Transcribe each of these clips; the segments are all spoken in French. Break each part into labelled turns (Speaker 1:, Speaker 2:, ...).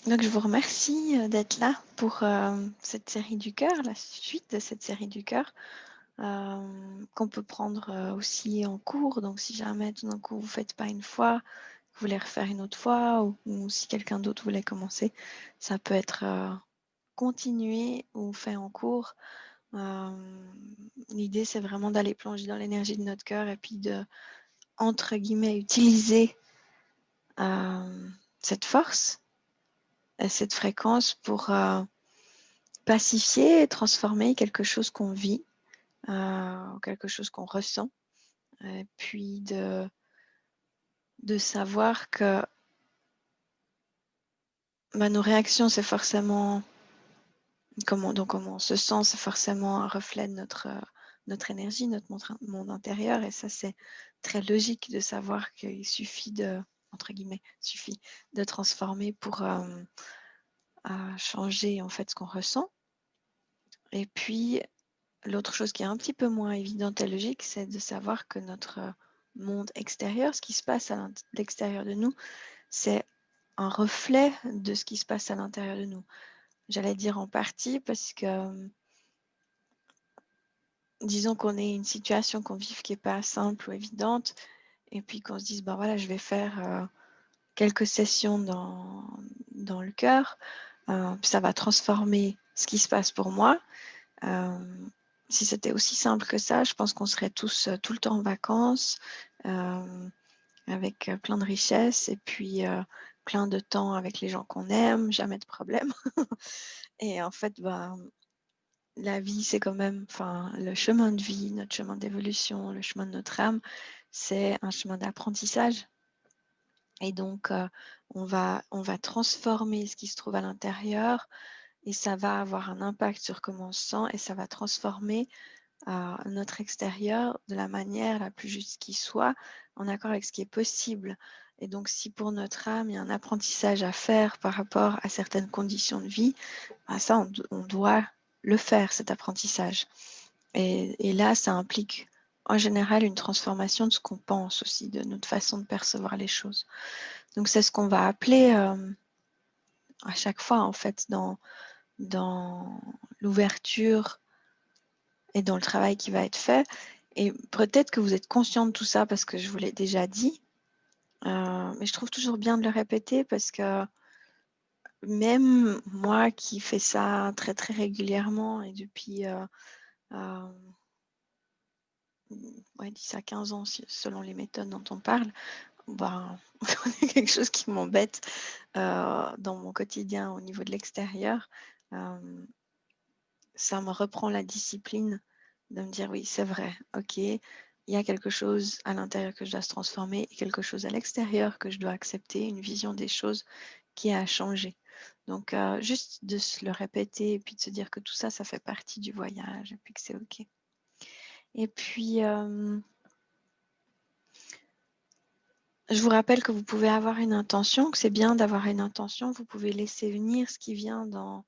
Speaker 1: Donc, je vous remercie d'être là pour cette série du cœur, la suite de cette série du cœur, qu'on peut prendre aussi en cours. Donc, si jamais tout d'un coup vous ne faites pas une fois, vous voulez refaire une autre fois, ou si quelqu'un d'autre voulait commencer, ça peut être continué ou fait en cours. L'idée, c'est vraiment d'aller plonger dans l'énergie de notre cœur et puis de, entre guillemets, utiliser cette force, cette fréquence pour pacifier et transformer quelque chose qu'on vit, quelque chose qu'on ressent, et puis de savoir que nos réactions, c'est forcément comment on se sent, c'est forcément un reflet de notre énergie, notre monde intérieur, et ça, c'est très logique de savoir qu'il suffit de, entre guillemets, suffit de transformer pour changer en fait ce qu'on ressent. Et puis, l'autre chose qui est un petit peu moins évidente et logique, c'est de savoir que notre monde extérieur, ce qui se passe à l'extérieur de nous, c'est un reflet de ce qui se passe à l'intérieur de nous. J'allais dire en partie parce que, disons qu'on ait une situation qu'on vive qui n'est pas simple ou évidente, et puis qu'on se dise, ben voilà, je vais faire quelques sessions dans le cœur, ça va transformer ce qui se passe pour moi. Si c'était aussi simple que ça, je pense qu'on serait tous tout le temps en vacances, avec plein de richesses et puis plein de temps avec les gens qu'on aime, jamais de problème. Et en fait, la vie, c'est quand même, le chemin de vie, notre chemin d'évolution, le chemin de notre âme, c'est un chemin d'apprentissage. Et donc, on va transformer ce qui se trouve à l'intérieur et ça va avoir un impact sur comment on se sent et ça va transformer notre extérieur de la manière la plus juste qui soit, en accord avec ce qui est possible. Et donc, si pour notre âme, il y a un apprentissage à faire par rapport à certaines conditions de vie, ça, on doit le faire, cet apprentissage. Et là, ça implique en général une transformation de ce qu'on pense aussi, de notre façon de percevoir les choses. Donc, c'est ce qu'on va appeler à chaque fois, en fait, dans l'ouverture et dans le travail qui va être fait. Et peut-être que vous êtes conscient de tout ça parce que je vous l'ai déjà dit, mais je trouve toujours bien de le répéter parce que même moi qui fais ça très très régulièrement et depuis 10 à 15 ans selon les méthodes dont on parle, c'est quelque chose qui m'embête dans mon quotidien au niveau de l'extérieur. Ça me reprend la discipline de me dire oui, c'est vrai, ok, il y a quelque chose à l'intérieur que je dois se transformer et quelque chose à l'extérieur que je dois accepter, une vision des choses qui a changé. Donc, juste de se le répéter et puis de se dire que tout ça, ça fait partie du voyage et puis que c'est ok. Et puis, je vous rappelle que vous pouvez avoir une intention, que c'est bien d'avoir une intention. Vous pouvez laisser venir ce qui vient dans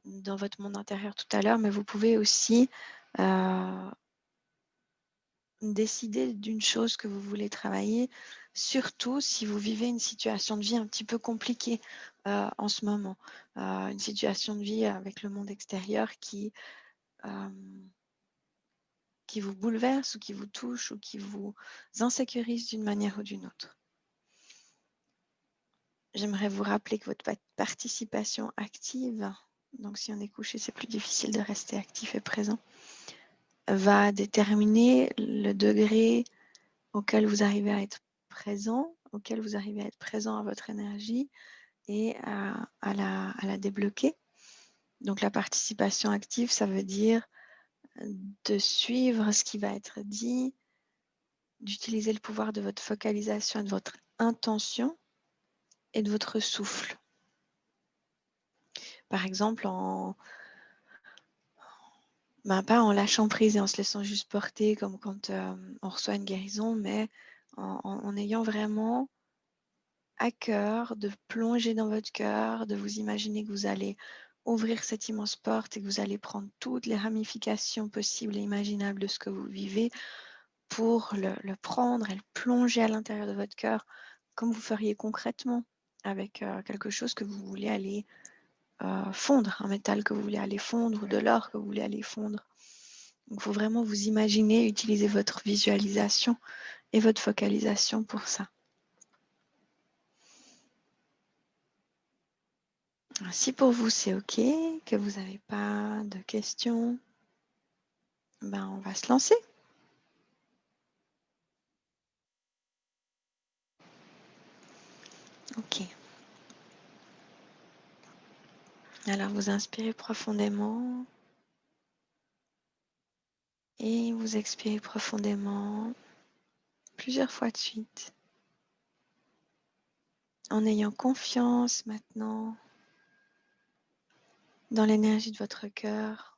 Speaker 1: votre monde intérieur tout à l'heure, mais vous pouvez aussi décider d'une chose que vous voulez travailler, surtout si vous vivez une situation de vie un petit peu compliquée en ce moment. Une situation de vie avec le monde extérieur qui vous bouleverse ou qui vous touche ou qui vous insécurise d'une manière ou d'une autre. J'aimerais vous rappeler que votre participation active, donc si on est couché, c'est plus difficile de rester actif et présent, va déterminer le degré auquel vous arrivez à être présent, à votre énergie et à la débloquer. Donc la participation active, ça veut dire de suivre ce qui va être dit, d'utiliser le pouvoir de votre focalisation et de votre intention et de votre souffle. Par exemple, pas en lâchant prise et en se laissant juste porter comme quand on reçoit une guérison, mais en ayant vraiment à cœur de plonger dans votre cœur, de vous imaginer que vous allez ouvrir cette immense porte et que vous allez prendre toutes les ramifications possibles et imaginables de ce que vous vivez pour le prendre et le plonger à l'intérieur de votre cœur comme vous feriez concrètement avec quelque chose que vous voulez aller fondre, un métal que vous voulez aller fondre ou de l'or que vous voulez aller fondre. Donc, il faut vraiment vous imaginer, utiliser votre visualisation et votre focalisation pour ça. Si pour vous c'est OK, que vous n'avez pas de questions, ben on va se lancer. OK. Alors vous inspirez profondément et vous expirez profondément plusieurs fois de suite. En ayant confiance maintenant dans l'énergie de votre cœur,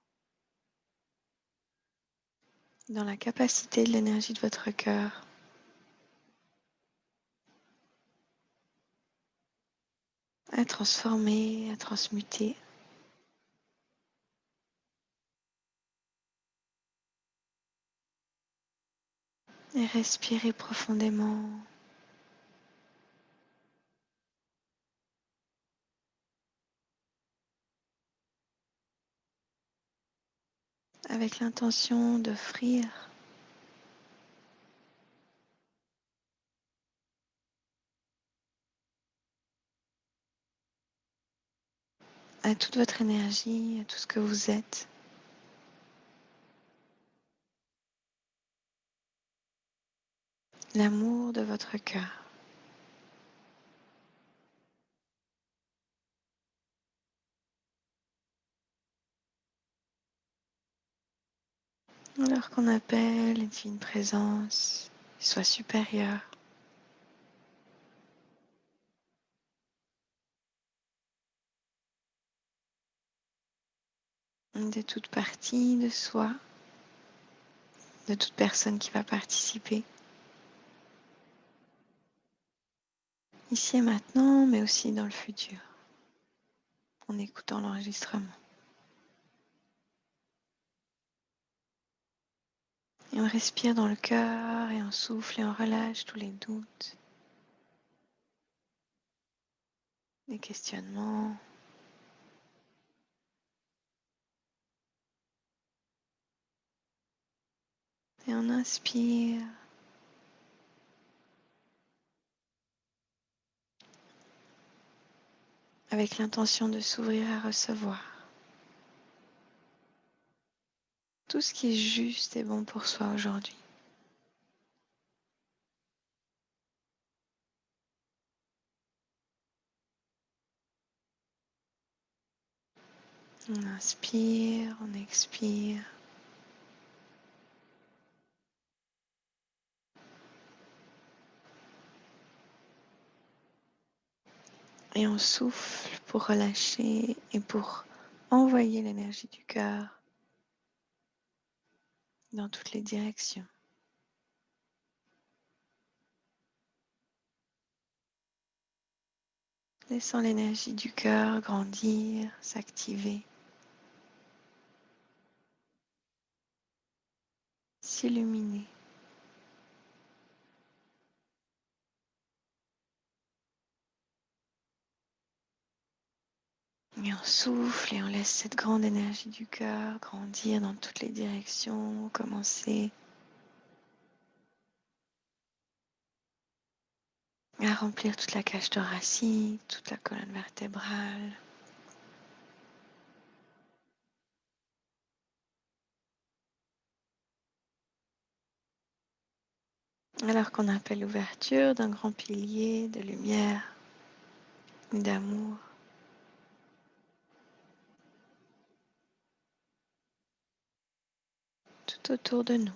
Speaker 1: dans la capacité de l'énergie de votre cœur à transformer, à transmuter. Et respirez profondément. Avec l'intention d'offrir à toute votre énergie, à tout ce que vous êtes, l'amour de votre cœur. Alors qu'on appelle une divine présence, soit supérieure, de toute partie de soi, de toute personne qui va participer, ici et maintenant, mais aussi dans le futur, en écoutant l'enregistrement. Et on respire dans le cœur et on souffle et on relâche tous les doutes, les questionnements. Et on inspire avec l'intention de s'ouvrir à recevoir tout ce qui est juste et bon pour soi aujourd'hui. On inspire, on expire. Et on souffle pour relâcher et pour envoyer l'énergie du cœur dans toutes les directions. Laissant l'énergie du cœur grandir, s'activer, s'illuminer. Et on souffle et on laisse cette grande énergie du cœur grandir dans toutes les directions, commencer à remplir toute la cage thoracique, toute la colonne vertébrale. Alors qu'on appelle l'ouverture d'un grand pilier de lumière et d'amour. Tout autour de nous.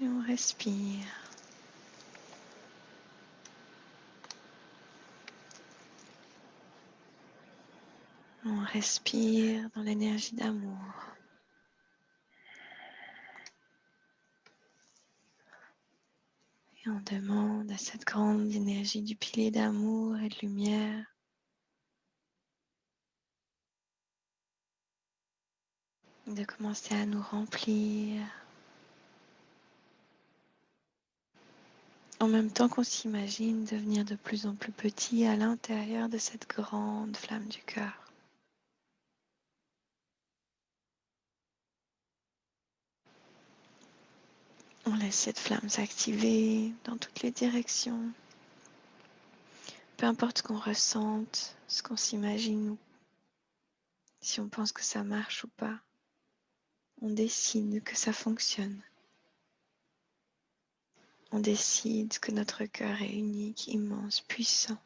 Speaker 1: Et on respire. On respire dans l'énergie d'amour. Et on demande à cette grande énergie du pilier d'amour et de lumière de commencer à nous remplir, en même temps qu'on s'imagine devenir de plus en plus petit à l'intérieur de cette grande flamme du cœur. On laisse cette flamme s'activer dans toutes les directions. Peu importe ce qu'on ressente, ce qu'on s'imagine ou si on pense que ça marche ou pas, on décide que ça fonctionne. On décide que notre cœur est unique, immense, puissant.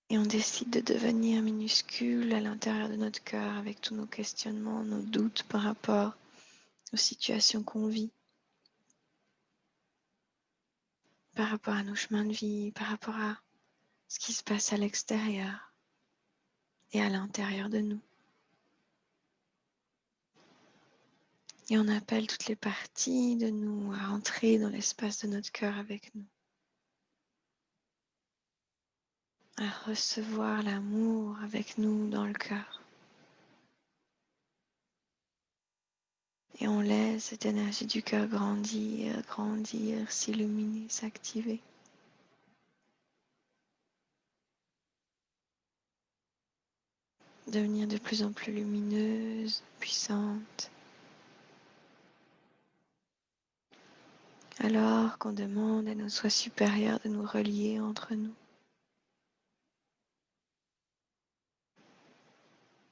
Speaker 1: Et on décide de devenir minuscule à l'intérieur de notre cœur avec tous nos questionnements, nos doutes par rapport aux situations qu'on vit, par rapport à nos chemins de vie, par rapport à ce qui se passe à l'extérieur et à l'intérieur de nous. Et on appelle toutes les parties de nous à entrer dans l'espace de notre cœur avec nous, à recevoir l'amour avec nous dans le cœur. Et on laisse cette énergie du cœur grandir, grandir, s'illuminer, s'activer. Devenir de plus en plus lumineuse, puissante. Alors qu'on demande à nos soi supérieurs de nous relier entre nous.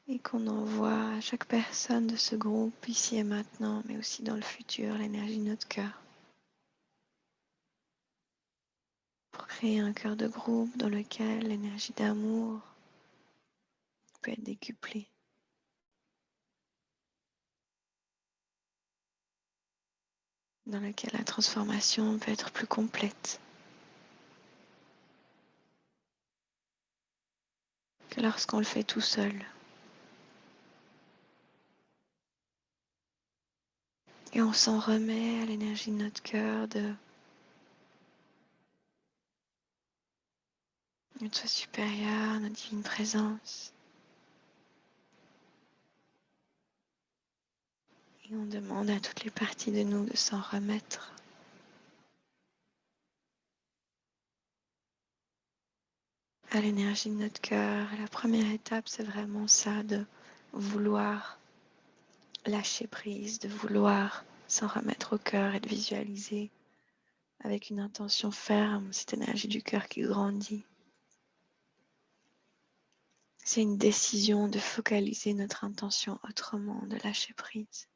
Speaker 1: Et qu'on envoie à chaque personne de ce groupe, ici et maintenant, mais aussi dans le futur, l'énergie de notre cœur. Pour créer un cœur de groupe dans lequel l'énergie d'amour peut être décuplée. Dans lequel la transformation peut être plus complète que lorsqu'on le fait tout seul. Et on s'en remet à l'énergie de notre cœur, de notre soi supérieur, notre divine présence. Et on demande à toutes les parties de nous de s'en remettre. À l'énergie de notre cœur. Et la première étape, c'est vraiment ça, de vouloir lâcher prise, de vouloir s'en remettre au cœur et de visualiser avec une intention ferme cette énergie du cœur qui grandit. C'est une décision de focaliser notre intention autrement, de lâcher prise.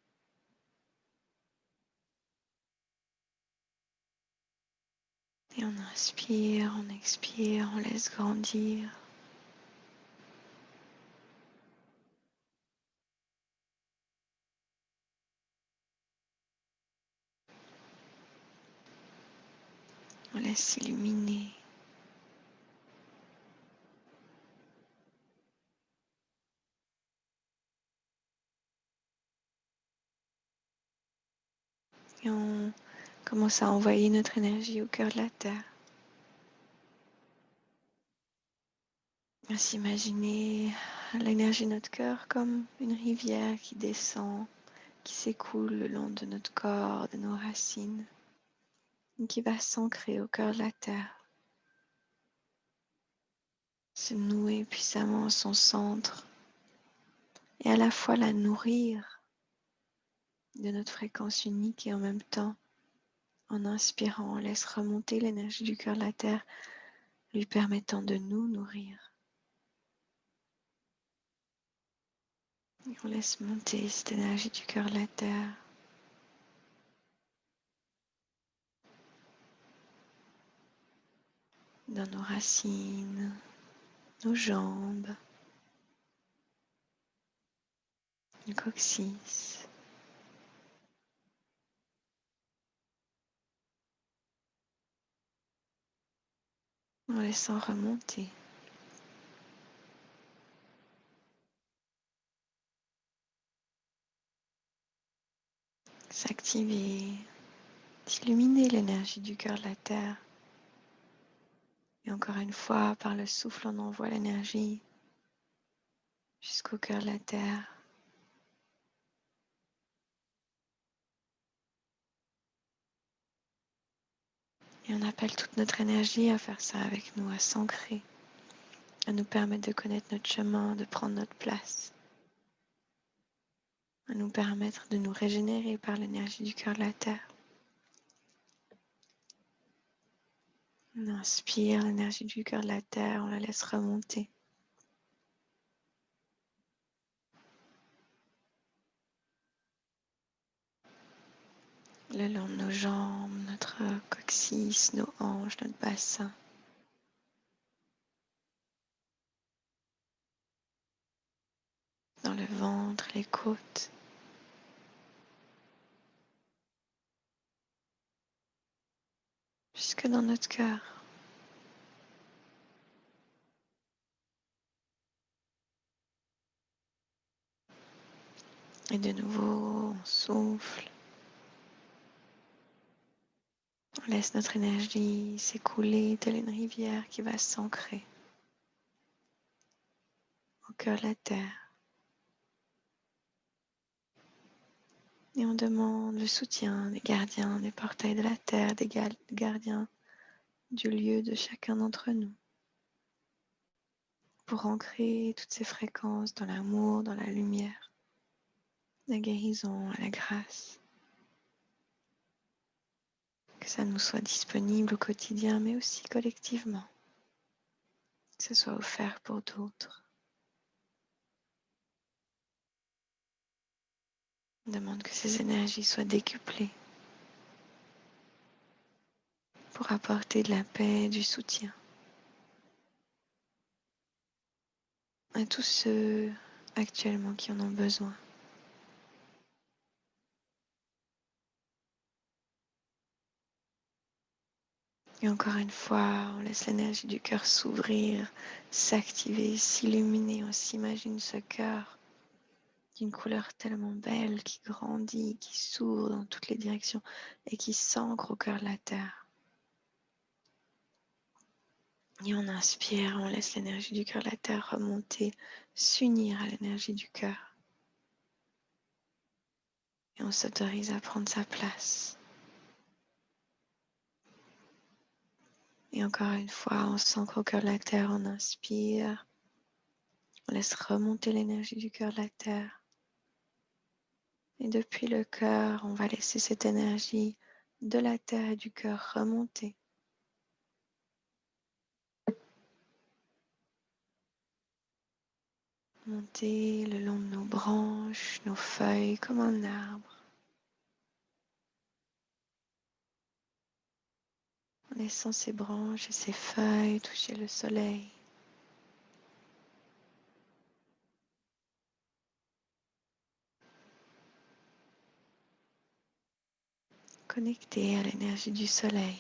Speaker 1: Et on inspire, on expire, on laisse grandir. On laisse s'illuminer. Et on commence à envoyer notre énergie au cœur de la terre. À s'imaginer l'énergie de notre cœur comme une rivière qui descend, qui s'écoule le long de notre corps, de nos racines, et qui va s'ancrer au cœur de la terre, se nouer puissamment à son centre et à la fois la nourrir de notre fréquence unique et en même temps, en inspirant, on laisse remonter l'énergie du cœur de la terre, lui permettant de nous nourrir. Et on laisse monter cette énergie du cœur de la terre. Dans nos racines, nos jambes, le coccyx, en laissant remonter. S'activer, d'illuminer l'énergie du cœur de la terre. Et encore une fois, par le souffle, on envoie l'énergie jusqu'au cœur de la terre. Et on appelle toute notre énergie à faire ça avec nous, à s'ancrer, à nous permettre de connaître notre chemin, de prendre notre place, à nous permettre de nous régénérer par l'énergie du cœur de la terre. On inspire l'énergie du cœur de la terre, on la laisse remonter. Le long de nos jambes, notre coccyx, nos hanches, notre bassin. Dans le ventre, les côtes. Jusque dans notre cœur. Et de nouveau, on souffle. On laisse notre énergie s'écouler telle une rivière qui va s'ancrer au cœur de la terre. Et on demande le soutien des gardiens des portails de la terre, des gardiens du lieu de chacun d'entre nous, pour ancrer toutes ces fréquences dans l'amour, dans la lumière, la guérison, la grâce. Que ça nous soit disponible au quotidien, mais aussi collectivement. Que ce soit offert pour d'autres. On demande que ces énergies soient décuplées pour apporter de la paix et du soutien à tous ceux actuellement qui en ont besoin. Et encore une fois, on laisse l'énergie du cœur s'ouvrir, s'activer, s'illuminer. On s'imagine ce cœur d'une couleur tellement belle qui grandit, qui s'ouvre dans toutes les directions et qui s'ancre au cœur de la terre. Et on inspire, on laisse l'énergie du cœur de la terre remonter, s'unir à l'énergie du cœur. Et on s'autorise à prendre sa place. Et encore une fois, on s'ancre au cœur de la terre, on inspire, on laisse remonter l'énergie du cœur de la terre. Et depuis le cœur, on va laisser cette énergie de la terre et du cœur remonter. Monter le long de nos branches, nos feuilles comme un arbre. En laissant ses branches et ses feuilles toucher le soleil. Connecté à l'énergie du soleil.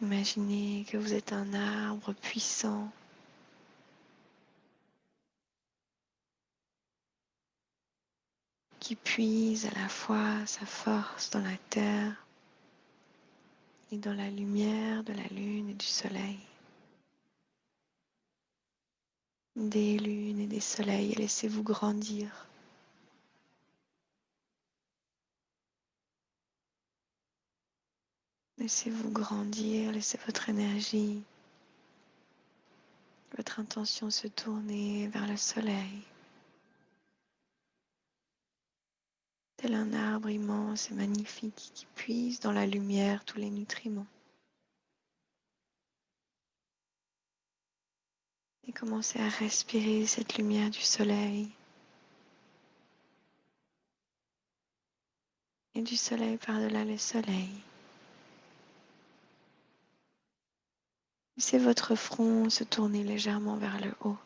Speaker 1: Imaginez que vous êtes un arbre puissant qui puise à la fois sa force dans la terre et dans la lumière de la lune et du soleil. Des lunes et des soleils, et laissez-vous grandir. Laissez-vous grandir, laissez votre énergie, votre intention se tourner vers le soleil. Tel un arbre immense et magnifique qui puise dans la lumière tous les nutriments. Et commencez à respirer cette lumière du soleil. Et du soleil par-delà le soleil. Laissez votre front se tourner légèrement vers le haut.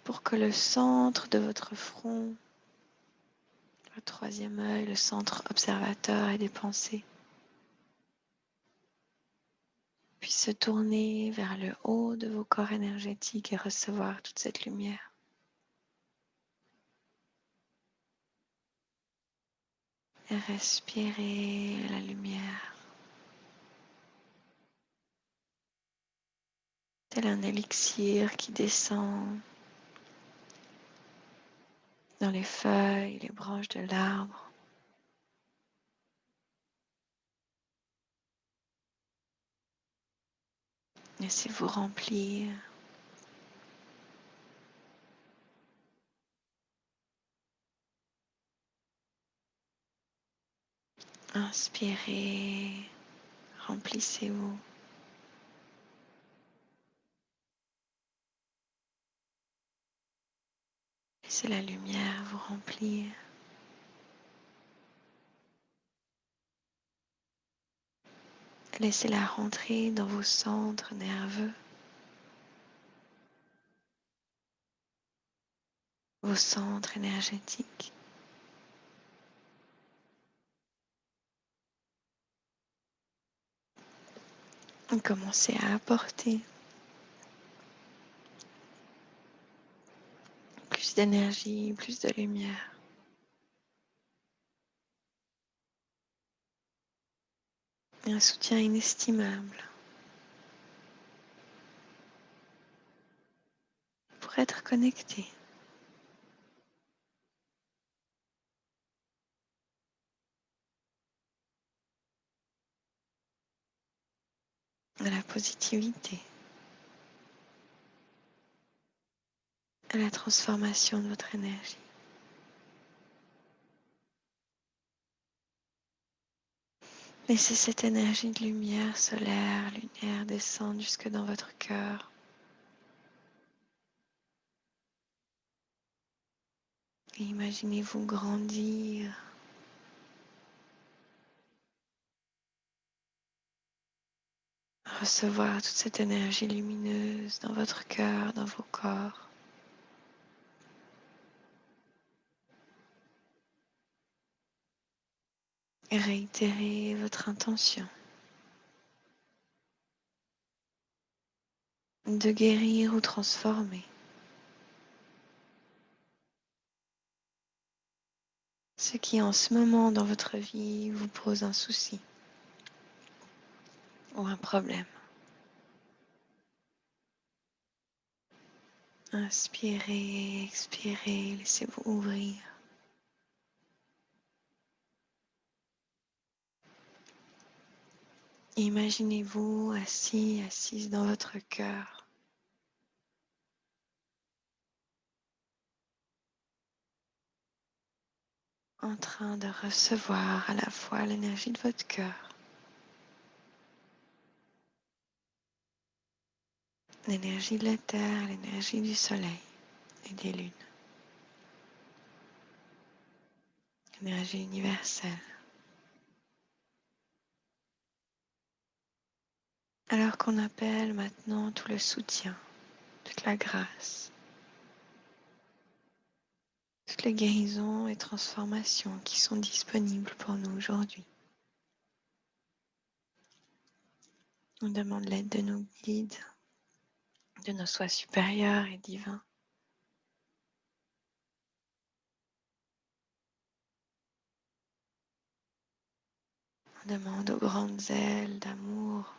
Speaker 1: Pour que le centre de votre front, le troisième œil, le centre observateur et des pensées, puisse se tourner vers le haut de vos corps énergétiques et recevoir toute cette lumière. Et respirez la lumière. tel un élixir qui descend dans les feuilles, les branches de l'arbre. Laissez-vous remplir. Inspirez, remplissez-vous. Laissez la lumière vous remplir. Laissez-la rentrer dans vos centres nerveux, vos centres énergétiques. Commencez à apporter plus d'énergie, plus de lumière. Et un soutien inestimable pour être connecté à la positivité, à la transformation de votre énergie. Laissez cette énergie de lumière solaire, lunaire descendre jusque dans votre cœur. Et imaginez-vous grandir, recevoir toute cette énergie lumineuse dans votre cœur, dans vos corps. Et réitérez votre intention de guérir ou transformer ce qui en ce moment dans votre vie vous pose un souci ou un problème. Inspirez, expirez, laissez-vous ouvrir. Imaginez-vous assis, assise dans votre cœur, en train de recevoir à la fois l'énergie de votre cœur, l'énergie de la terre, l'énergie du soleil et des lunes, énergie universelle. Alors qu'on appelle maintenant tout le soutien, toute la grâce, toutes les guérisons et transformations qui sont disponibles pour nous aujourd'hui. On demande l'aide de nos guides, de nos soi supérieurs et divins. On demande aux grandes ailes d'amour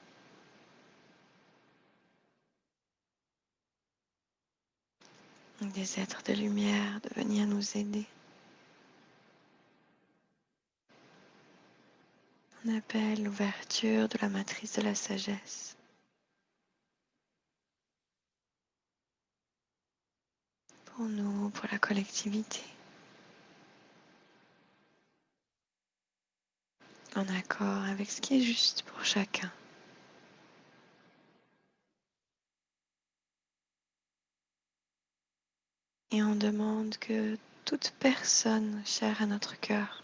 Speaker 1: des êtres de lumière de venir nous aider. On appelle l'ouverture de la matrice de la sagesse pour nous, pour la collectivité, en accord avec ce qui est juste pour chacun. Et on demande que toute personne chère à notre cœur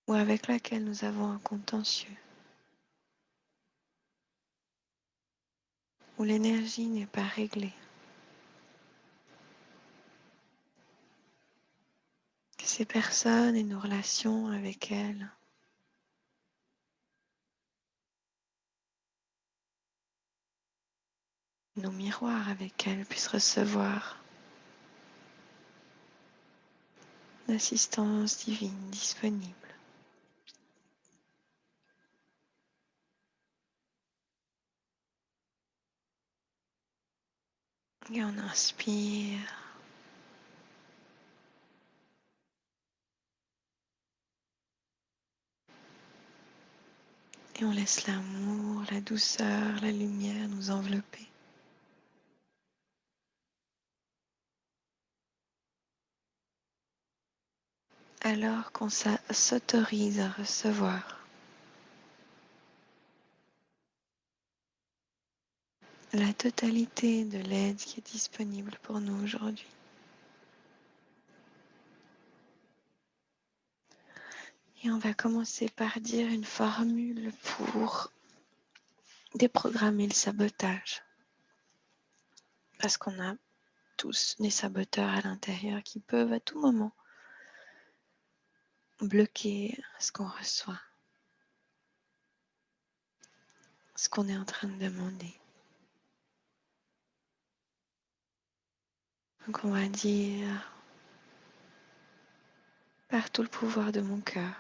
Speaker 1: ou avec laquelle nous avons un contentieux, où l'énergie n'est pas réglée, que ces personnes et nos relations avec elles nos miroirs avec elles puissent recevoir l'assistance divine disponible. Et on inspire. Et on laisse l'amour, la douceur, la lumière nous envelopper. Alors qu'on s'autorise à recevoir la totalité de l'aide qui est disponible pour nous aujourd'hui. Et on va commencer par dire une formule pour déprogrammer le sabotage. Parce qu'on a tous des saboteurs à l'intérieur qui peuvent à tout moment bloquer ce qu'on reçoit, ce qu'on est en train de demander. Donc on va dire par tout le pouvoir de mon cœur,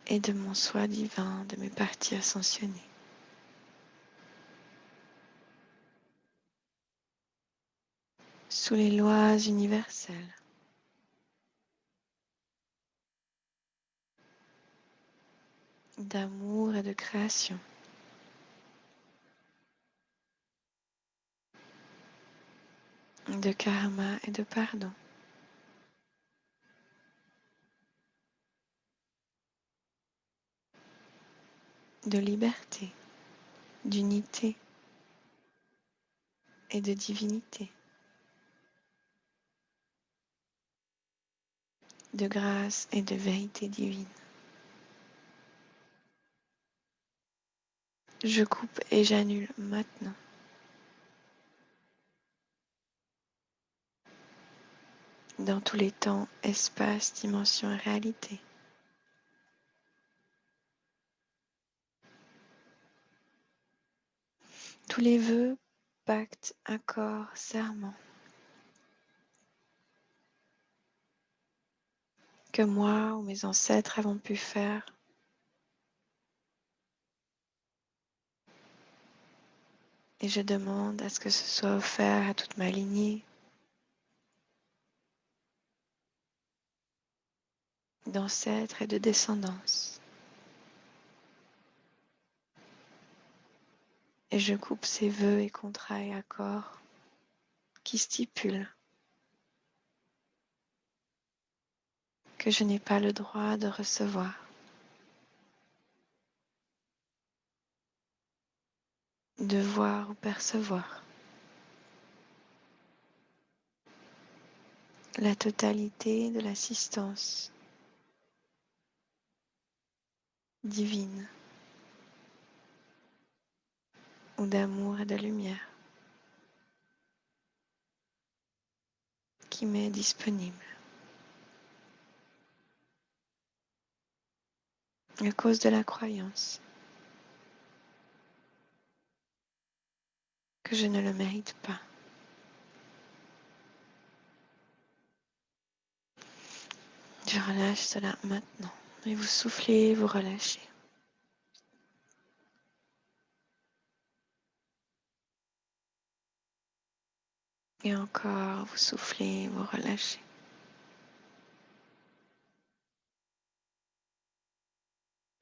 Speaker 1: et de mon soi divin, de mes parties ascensionnées. Sous les lois universelles, d'amour et de création, de karma et de pardon, de liberté, d'unité et de divinité, de grâce et de vérité divine. Je coupe et j'annule maintenant dans tous les temps, espace, dimension et réalité. Tous les vœux, pactes, accords, serments que moi ou mes ancêtres avons pu faire, et je demande à ce que ce soit offert à toute ma lignée, d'ancêtres et de descendance. Et je coupe ces vœux et contrats et accords qui stipulent que je n'ai pas le droit de recevoir, de voir ou percevoir la totalité de l'assistance divine ou d'amour et de lumière qui m'est disponible. À cause de la croyance que je ne le mérite pas. Je relâche cela maintenant. Et vous soufflez, vous relâchez. Et encore, vous soufflez, vous relâchez.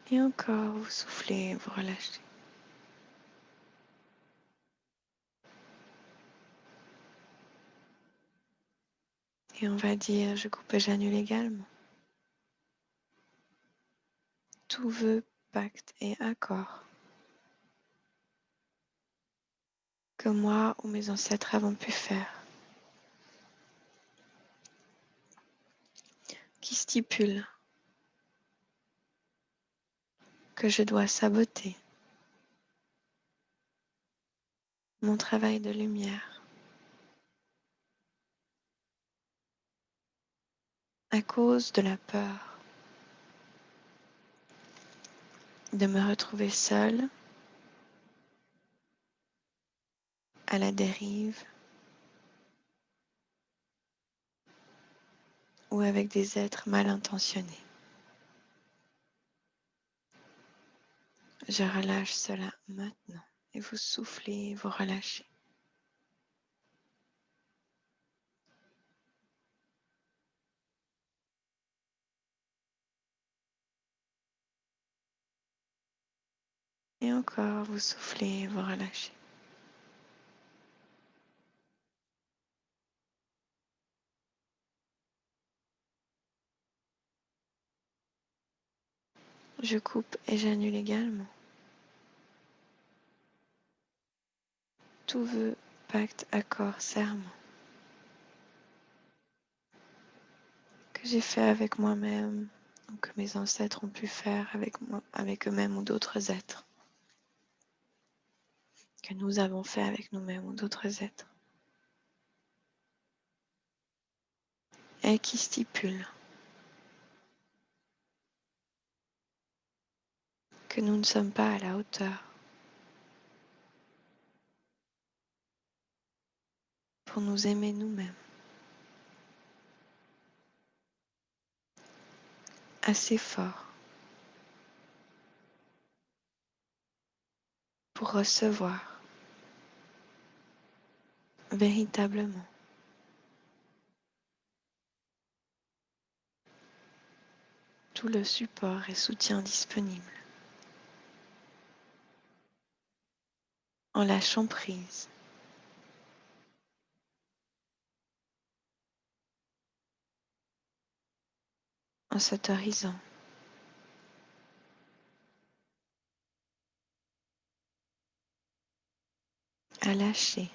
Speaker 1: Et encore, vous soufflez, vous relâchez. Et on va dire, je coupe et j'annule également tout vœu, pacte et accord que moi ou mes ancêtres avons pu faire, qui stipulent que je dois saboter mon travail de lumière à cause de la peur de me retrouver seule, à la dérive ou avec des êtres mal intentionnés. Je relâche cela maintenant et vous soufflez, vous relâchez. Et encore, vous soufflez, vous relâchez. Je coupe et j'annule également tout vœu, pacte, accord, serment que j'ai fait avec moi-même ou que mes ancêtres ont pu faire avec moi, avec eux-mêmes ou d'autres êtres, que nous avons fait avec nous-mêmes ou d'autres êtres, et qui stipulent que nous ne sommes pas à la hauteur pour nous aimer nous-mêmes, assez fort pour recevoir véritablement tout le support et soutien disponible, en lâchant prise, en s'autorisant à lâcher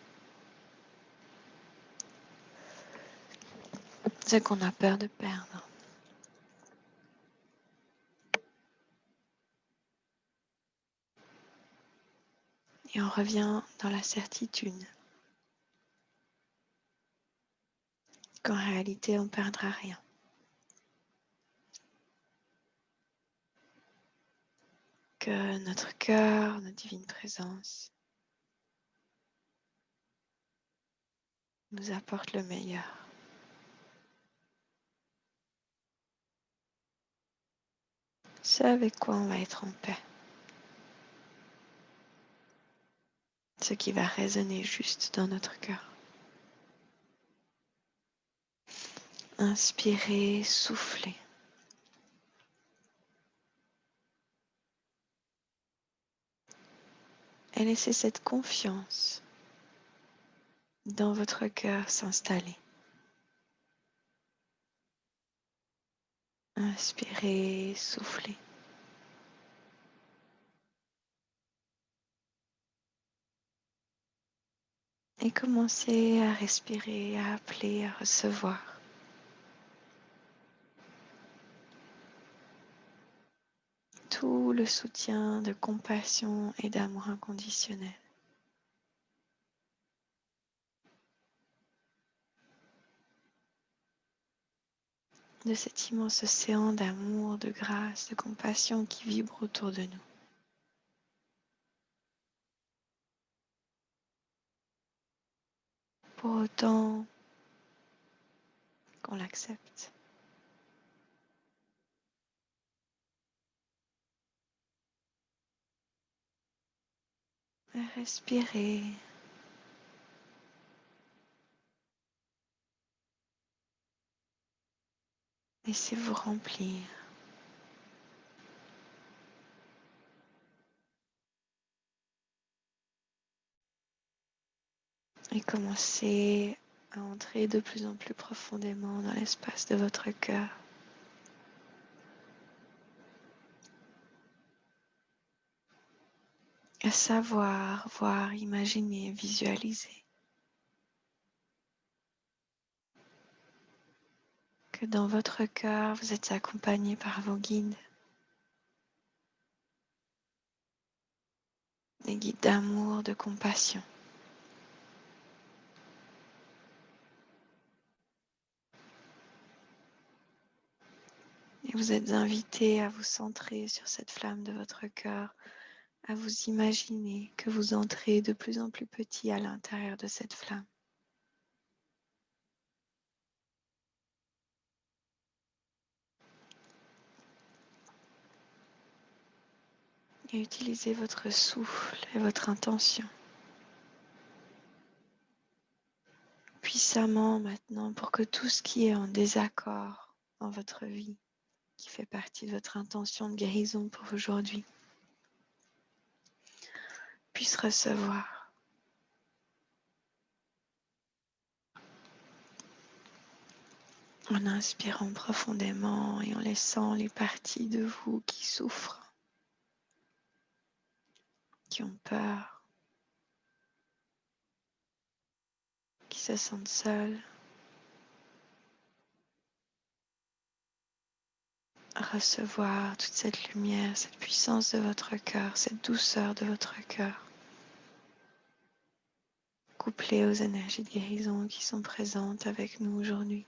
Speaker 1: ce qu'on a peur de perdre. Et on revient dans la certitude qu'en réalité on ne perdra rien. Que notre cœur, notre divine présence nous apporte le meilleur. Ce avec quoi on va être en paix. Ce qui va résonner juste dans notre cœur. Inspirez, soufflez. Et laissez cette confiance dans votre cœur s'installer. Inspirez, soufflez. Et commencez à respirer, à appeler, à recevoir. Tout le soutien de compassion et d'amour inconditionnel. De cet immense océan d'amour, de grâce, de compassion qui vibre autour de nous. Pour autant qu'on l'accepte. Respirez. Laissez-vous remplir. Et commencez à entrer de plus en plus profondément dans l'espace de votre cœur. À savoir, voir, imaginer, visualiser que dans votre cœur, vous êtes accompagné par vos guides, des guides d'amour, de compassion. Et vous êtes invité à vous centrer sur cette flamme de votre cœur, à vous imaginer que vous entrez de plus en plus petit à l'intérieur de cette flamme. Et utilisez votre souffle et votre intention puissamment maintenant pour que tout ce qui est en désaccord dans votre vie, qui fait partie de votre intention de guérison pour aujourd'hui, puisse recevoir. En inspirant profondément et en laissant les parties de vous qui souffrent, qui ont peur, qui se sentent seules, recevoir toute cette lumière, cette puissance de votre cœur, cette douceur de votre cœur, couplée aux énergies de guérison qui sont présentes avec nous aujourd'hui.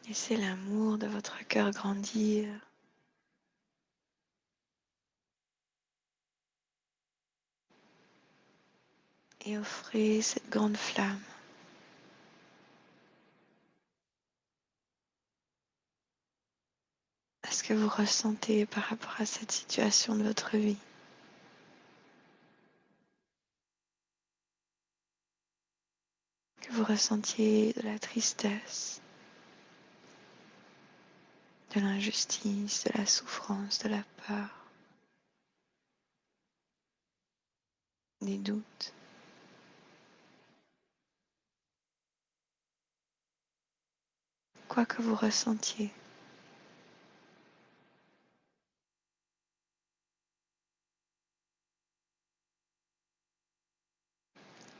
Speaker 1: Laissez l'amour de votre cœur grandir et offrez cette grande flamme à ce que vous ressentez par rapport à cette situation de votre vie. Que vous ressentiez de la tristesse, de l'injustice, de la souffrance, de la peur, des doutes. Quoi que vous ressentiez,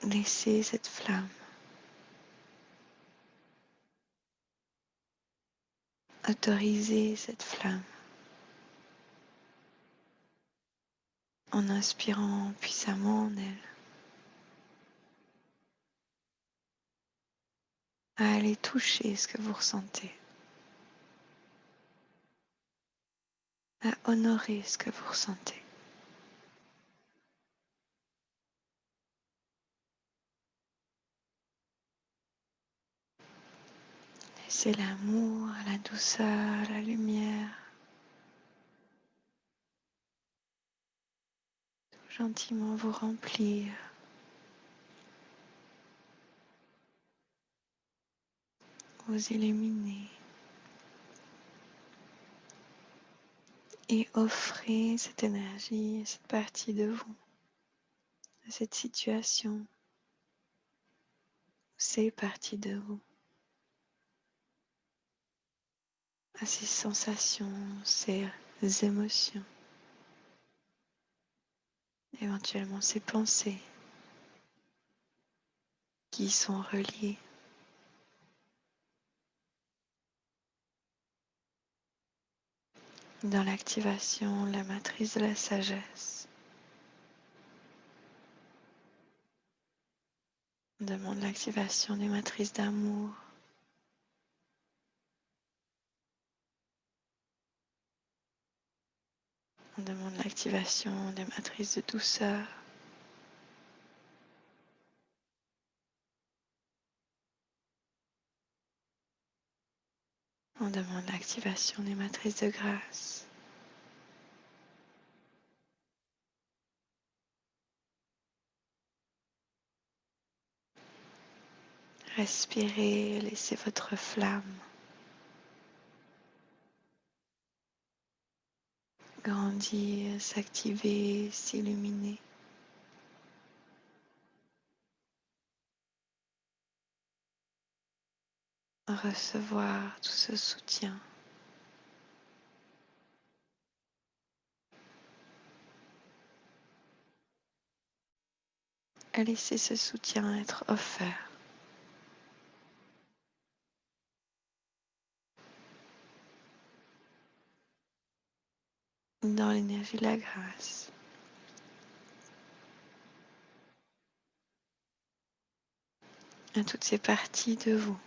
Speaker 1: laissez cette flamme, autorisez cette flamme en inspirant puissamment en elle, à aller toucher ce que vous ressentez, à honorer ce que vous ressentez. Laissez l'amour, la douceur, la lumière gentiment vous remplir, vous illuminer et offrez cette énergie, cette partie de vous, à cette situation, ces parties de vous, à ces sensations, ces émotions, éventuellement ces pensées qui y sont reliées. Dans l'activation de la matrice de la sagesse, on demande l'activation des matrices d'amour, on demande l'activation des matrices de douceur, on demande l'activation des matrices de grâce. Respirez, laissez votre flamme grandir, s'activer, s'illuminer. Recevoir tout ce soutien. Et laisser ce soutien être offert. Dans l'énergie de la grâce. À toutes ces parties de vous.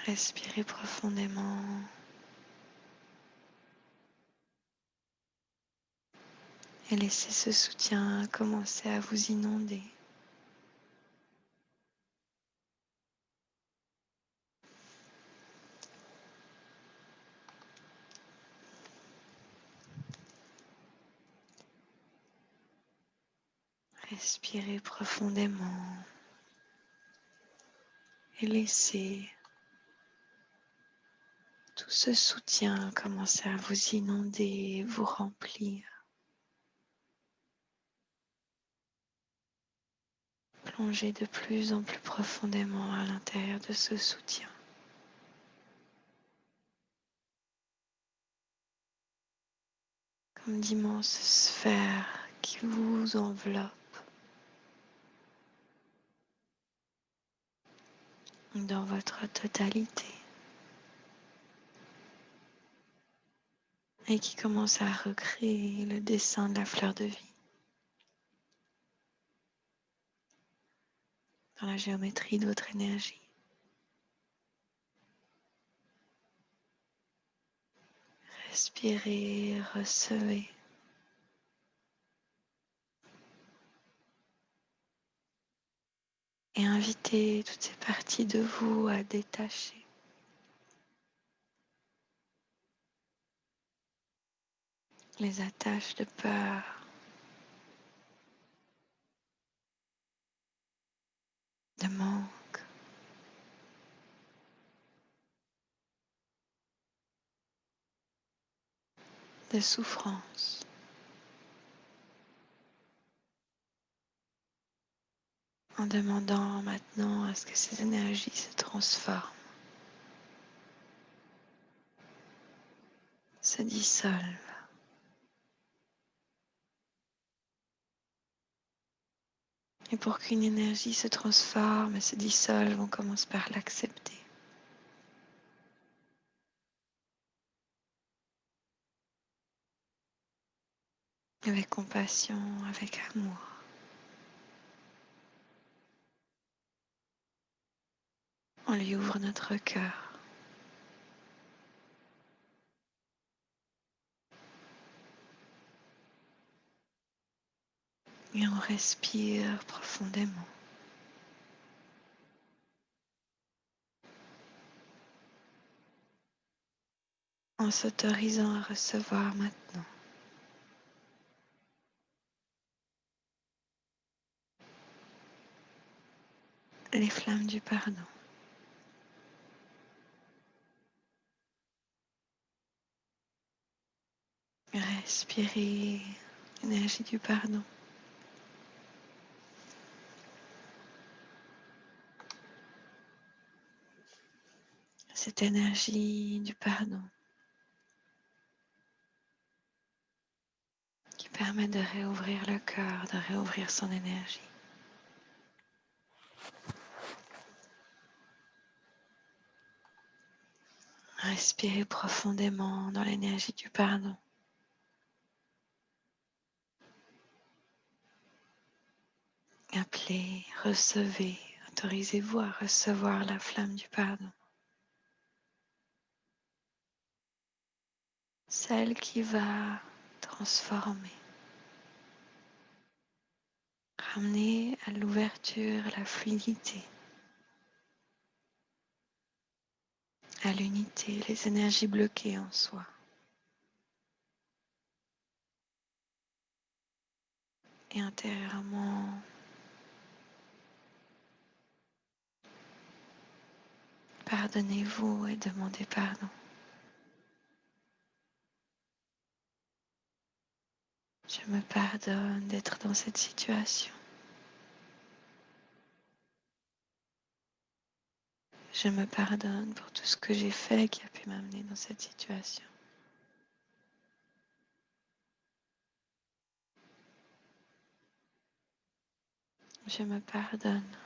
Speaker 1: Respirez profondément. Et laissez ce soutien commencer à vous inonder. Respirez profondément et laissez tout ce soutien commencer à vous inonder, vous remplir. Plongez de plus en plus profondément à l'intérieur de ce soutien. Comme d'immenses sphères qui vous enveloppent dans votre totalité et qui commencent à recréer le dessin de la fleur de vie dans la géométrie de votre énergie. Respirez, recevez. Et invitez toutes ces parties de vous à détacher. Les attaches de peur, de manque, de souffrance. En demandant maintenant à ce que ces énergies se transforment, se dissolvent. Et pour qu'une énergie se transforme et se dissolve, on commence par l'accepter. Avec compassion, avec amour. On lui ouvre notre cœur. Et on respire profondément. En s'autorisant à recevoir maintenant les flammes du pardon. Respirez l'énergie du pardon. Cette énergie du pardon qui permet de réouvrir le cœur, de réouvrir son énergie. Respirez profondément dans l'énergie du pardon. Appelez, recevez, autorisez-vous à recevoir la flamme du pardon. Celle qui va transformer, ramener à l'ouverture, la fluidité, à l'unité, les énergies bloquées en soi. Et intérieurement, pardonnez-vous et demandez pardon. Je me pardonne d'être dans cette situation. Je me pardonne pour tout ce que j'ai fait qui a pu m'amener dans cette situation. Je me pardonne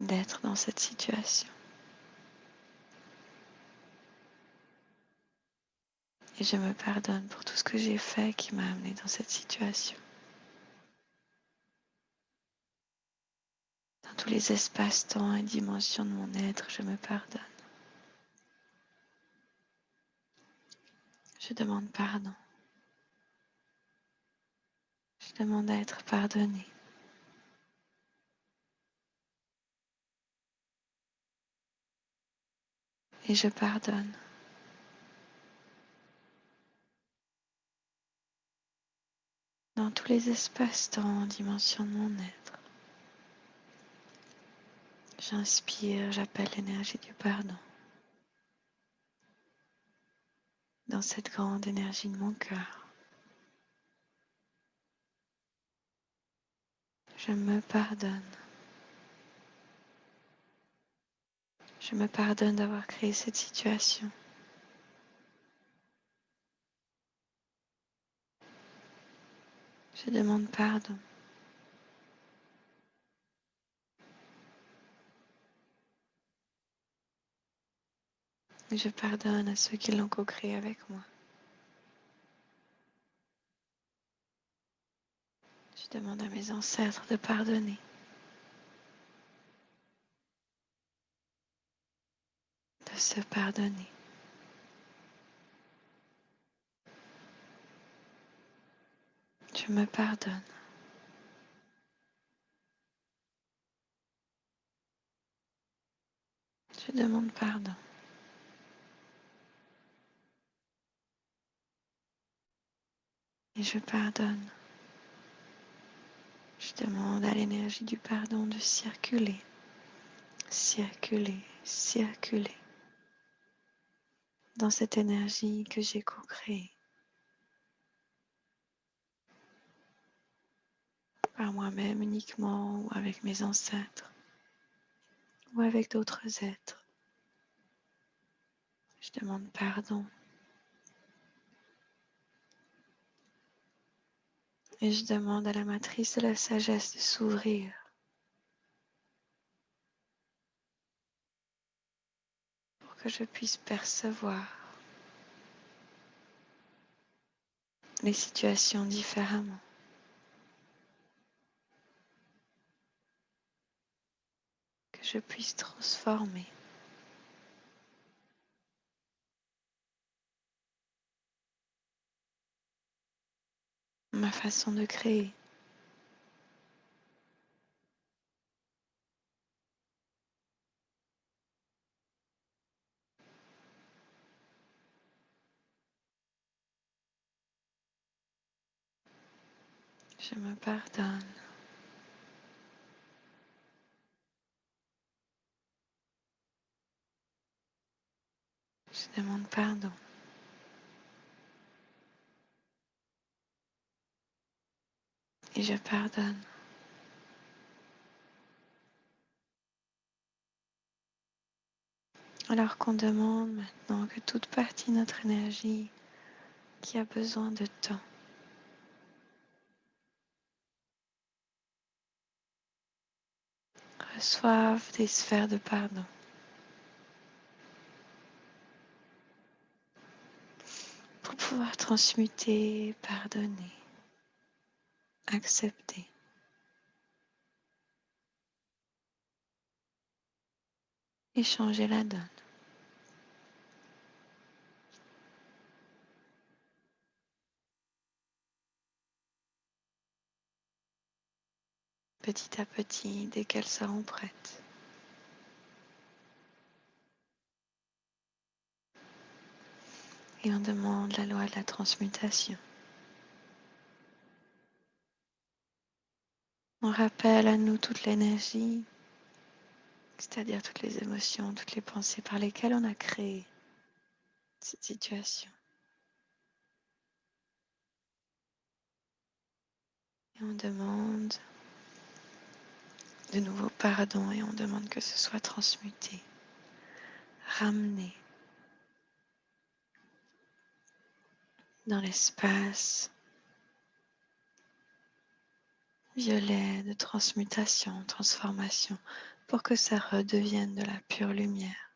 Speaker 1: d'être dans cette situation. Et je me pardonne pour tout ce que j'ai fait qui m'a amené dans cette situation. Dans tous les espaces, temps et dimensions de mon être, je me pardonne. Je demande pardon. Je demande à être pardonné. Et je pardonne. Dans tous les espaces, temps, dimensions de mon être. J'inspire, j'appelle l'énergie du pardon. Dans cette grande énergie de mon cœur. Je me pardonne. Je me pardonne d'avoir créé cette situation. Je demande pardon. Et je pardonne à ceux qui l'ont co-créé avec moi. Je demande à mes ancêtres de pardonner. De se pardonner. Je me pardonne. Je demande pardon. Et je pardonne. Je demande à l'énergie du pardon de circuler, circuler, circuler dans cette énergie que j'ai co-créée par moi-même uniquement ou avec mes ancêtres ou avec d'autres êtres. Je demande pardon et je demande à la matrice de la sagesse de s'ouvrir pour que je puisse percevoir les situations différemment. Que je puisse transformer ma façon de créer. Je me pardonne. Je demande pardon. Et je pardonne. Alors qu'on demande maintenant que toute partie de notre énergie qui a besoin de temps reçoive des sphères de pardon pour pouvoir transmuter, pardonner, accepter et changer la donne. Petit à petit, dès qu'elles seront prêtes. Et on demande la loi de la transmutation. On rappelle à nous toute l'énergie, c'est-à-dire toutes les émotions, toutes les pensées par lesquelles on a créé cette situation. Et on demande de nouveau pardon et on demande que ce soit transmuté, ramené dans l'espace violet de transmutation, transformation, pour que ça redevienne de la pure lumière.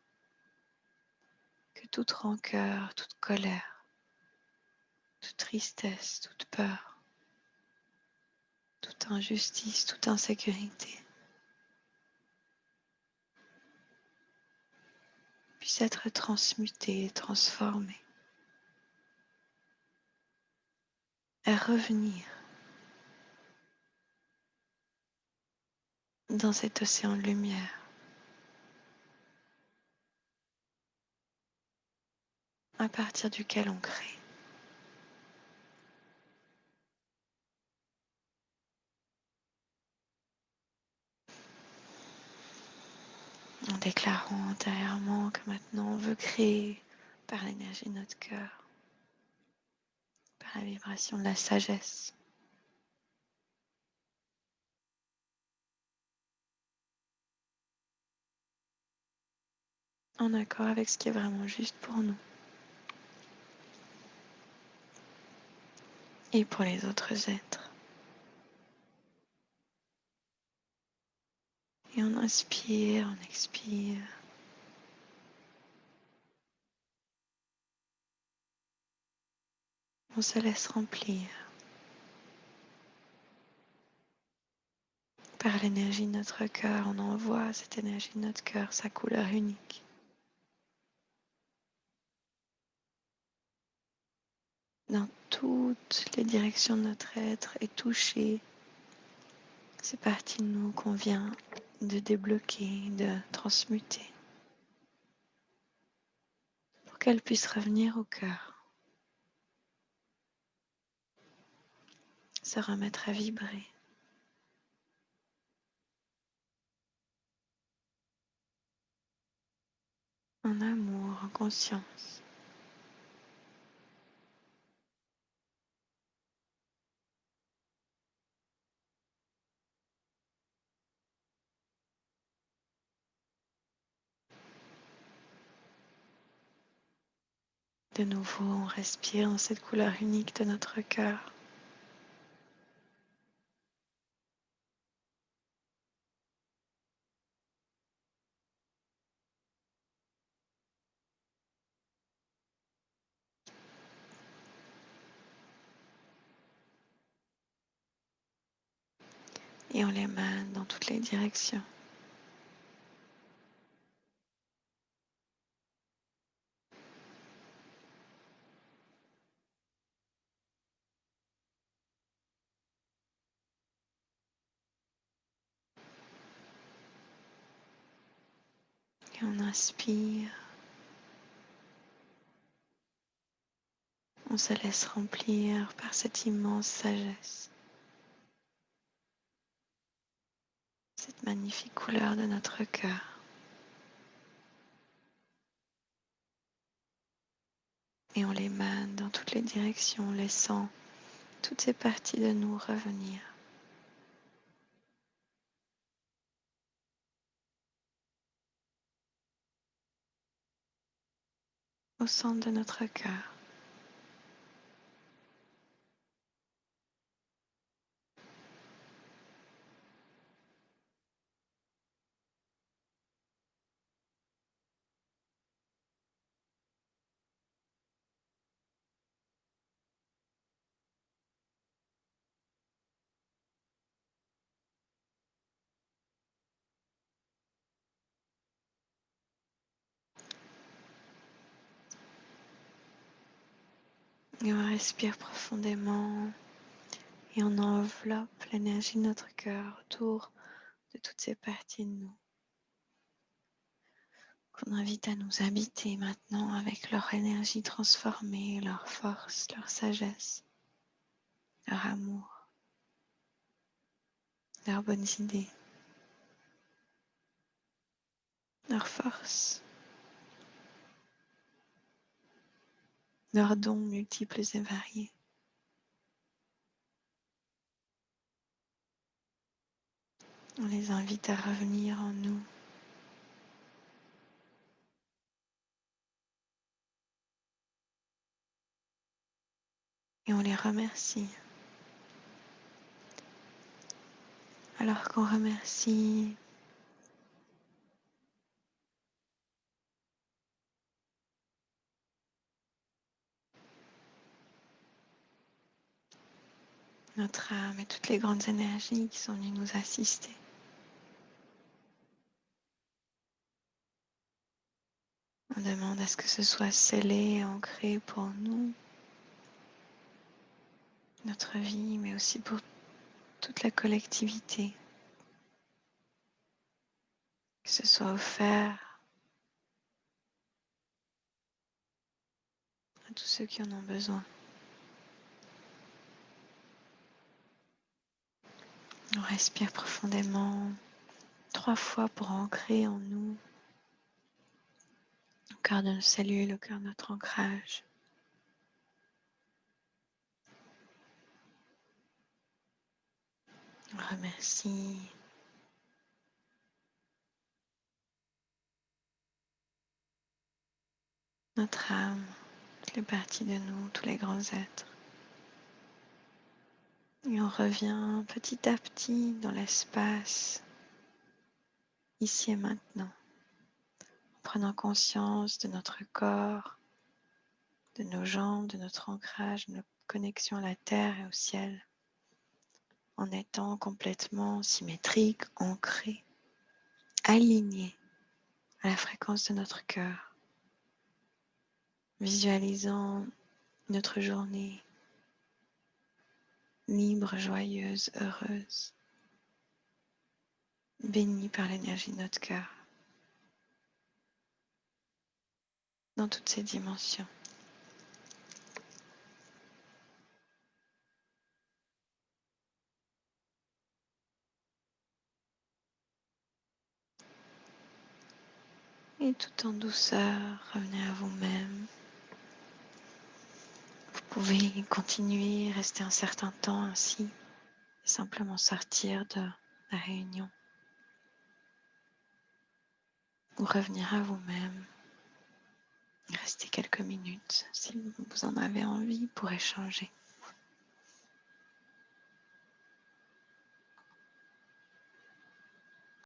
Speaker 1: Que toute rancœur, toute colère, toute tristesse, toute peur, toute injustice, toute insécurité puisse être transmutée, transformée à revenir dans cet océan de lumière, à partir duquel on crée, en déclarant intérieurement que maintenant on veut créer par l'énergie de notre cœur, par la vibration de la sagesse, en accord avec ce qui est vraiment juste pour nous et pour les autres êtres. Et on inspire, on expire. On se laisse remplir par l'énergie de notre cœur. On envoie cette énergie de notre cœur, sa couleur unique, dans toutes les directions de notre être et toucher ces parties de nous qu'on vient de débloquer, de transmuter, pour qu'elles puissent revenir au cœur, se remettre à vibrer en amour, en conscience. De nouveau, on respire dans cette couleur unique de notre cœur. Et on l'émane dans toutes les directions. Et on inspire, on se laisse remplir par cette immense sagesse, cette magnifique couleur de notre cœur. Et on l'émane dans toutes les directions, laissant toutes ces parties de nous revenir. Au centre de notre cœur. Et on respire profondément et on enveloppe l'énergie de notre cœur autour de toutes ces parties de nous qu'on invite à nous habiter maintenant avec leur énergie transformée, leur force, leur sagesse, leur amour, leurs bonnes idées, leur force, leurs dons multiples et variés. On les invite à revenir en nous. Et on les remercie. Alors qu'on remercie notre âme et toutes les grandes énergies qui sont venues nous assister, on demande à ce que ce soit scellé et ancré pour nous notre vie, mais aussi pour toute la collectivité, que ce soit offert à tous ceux qui en ont besoin. On respire profondément 3 fois pour ancrer en nous, au cœur de nos cellules, au cœur de notre ancrage. On remercie notre âme, toutes les parties de nous, tous les grands êtres. Et on revient petit à petit dans l'espace, ici et maintenant, en prenant conscience de notre corps, de nos jambes, de notre ancrage, de notre connexion à la terre et au ciel, en étant complètement symétrique, ancré, aligné à la fréquence de notre cœur, visualisant notre journée libre, joyeuse, heureuse, bénie par l'énergie de notre cœur, dans toutes ses dimensions. Et tout en douceur, revenez à vous-même. Vous pouvez continuer, rester un certain temps ainsi, et simplement sortir de la réunion, ou revenir à vous-même, rester quelques minutes si vous en avez envie pour échanger.